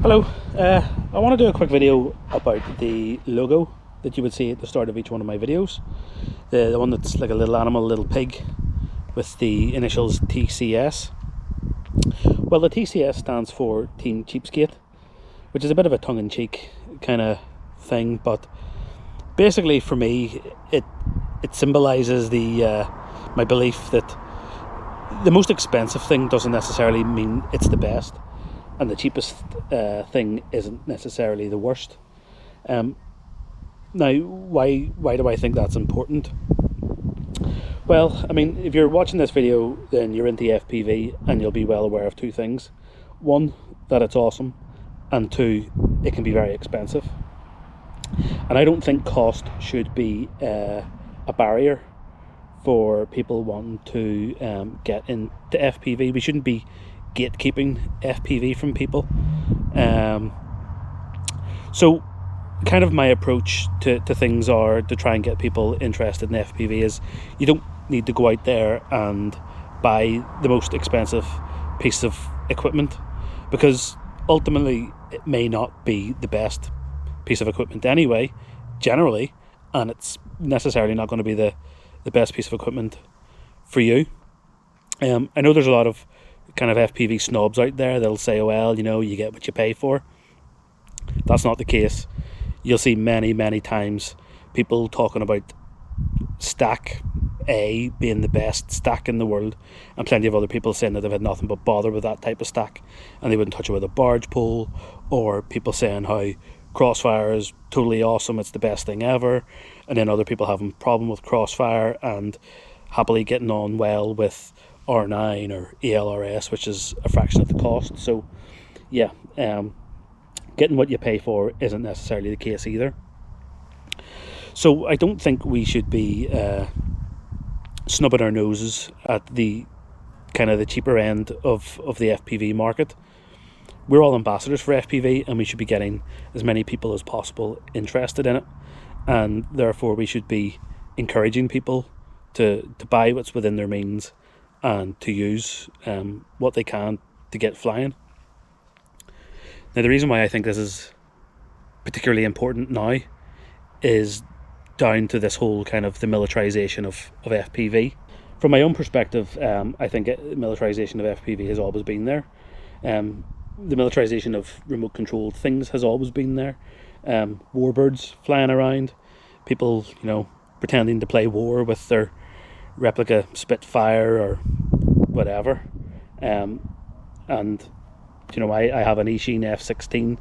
Hello, I want to do a quick video about the logo that you would see at the start of each one of my videos. The one that's like a little animal, a little pig, with the initials TCS. Well, the TCS stands for Team Cheapskate, which is a bit of a tongue-in-cheek kind of thing, but basically for me it symbolises my belief that the most expensive thing doesn't necessarily mean it's the best, and the cheapest thing isn't necessarily the worst. Now, why do I think that's important? Well, I mean, if you're watching this video, then you're into FPV, and you'll be well aware of two things. One, that it's awesome, and two, it can be very expensive. And I don't think cost should be a barrier for people wanting to get into FPV. We shouldn't be gatekeeping FPV from people. So kind of my approach to things are to try and get people interested in FPV is you don't need to go out there and buy the most expensive piece of equipment, because ultimately it may not be the best piece of equipment anyway, generally, and it's necessarily not going to be the best piece of equipment for you. I know there's a lot of kind of FPV snobs out there that'll say, well, you know, you get what you pay for. That's not the case. You'll see many times people talking about stack A being the best stack in the world, and plenty of other people saying that they've had nothing but bother with that type of stack and they wouldn't touch it with a barge pole, or people saying how Crossfire is totally awesome, it's the best thing ever, and then other people having a problem with Crossfire and happily getting on well with R9 or ALRS, which is a fraction of the cost. So yeah, getting what you pay for isn't necessarily the case either. So I don't think we should be snubbing our noses at the kind of the cheaper end of the FPV market. We're all ambassadors for FPV, and we should be getting as many people as possible interested in it, and therefore we should be encouraging people to buy what's within their means and to use what they can to get flying. Now, the reason why I think this is particularly important now is down to this whole kind of the militarization of FPV. From my own perspective, I think militarization of FPV has always been there. The militarization of remote controlled things has always been there. Warbirds flying around, people, you know, pretending to play war with their replica Spitfire or whatever. And you know, I have an Ishin F-16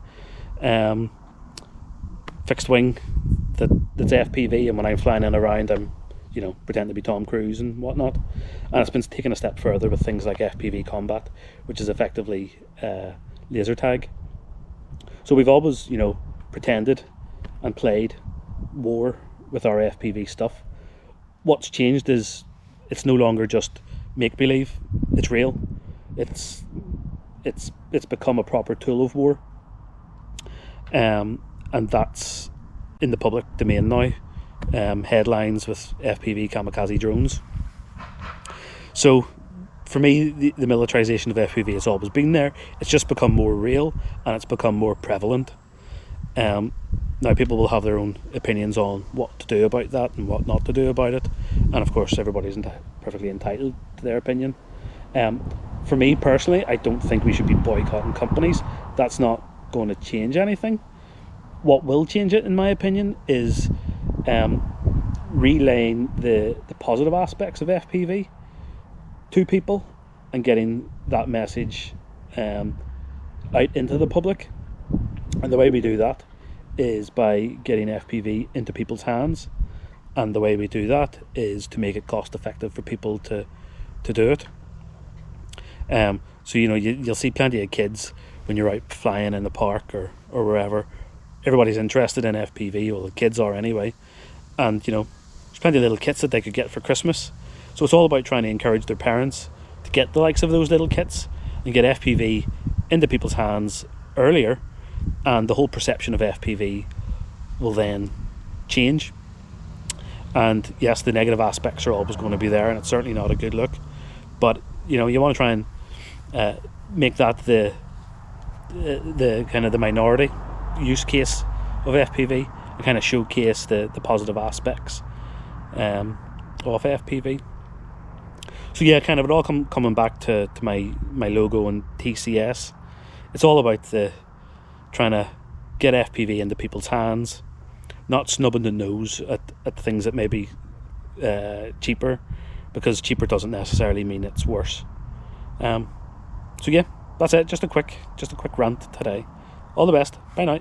fixed wing that's FPV, and when I'm flying in around, I'm, you know, pretend to be Tom Cruise and whatnot. And it's been taken a step further with things like FPV combat, which is effectively laser tag. So we've always, you know, pretended and played war with our FPV stuff. What's changed is it's no longer just make-believe, it's real. It's become a proper tool of war, and that's in the public domain now. Headlines with FPV kamikaze drones. So for me, the militarization of FPV has always been there. It's just become more real, and it's become more prevalent. Now people will have their own opinions on what to do about that and what not to do about it, and of course everybody's perfectly entitled to their opinion. For me personally, I don't think we should be boycotting companies. That's not going to change anything. What will change it, in my opinion, is relaying the positive aspects of FPV to people and getting that message out into the public. And the way we do that is by getting FPV into people's hands, and the way we do that is to make it cost effective for people to do it. So, you know, you'll see plenty of kids when you're out flying in the park or wherever. Everybody's interested in FPV, well, the kids are anyway, and you know, there's plenty of little kits that they could get for Christmas. So it's all about trying to encourage their parents to get the likes of those little kits and get FPV into people's hands earlier, and the whole perception of FPV will then change. And yes, the negative aspects are always going to be there, and it's certainly not a good look, but you know, you want to try and make that the the kind of the minority use case of FPV and kind of showcase the positive aspects of FPV. So yeah, kind of it all coming back to my logo and TCS. It's all about the trying to get FPV into people's hands, not snubbing the nose at things that may be cheaper, because cheaper doesn't necessarily mean it's worse. So yeah, that's it. Just a quick rant today. All the best. Bye now.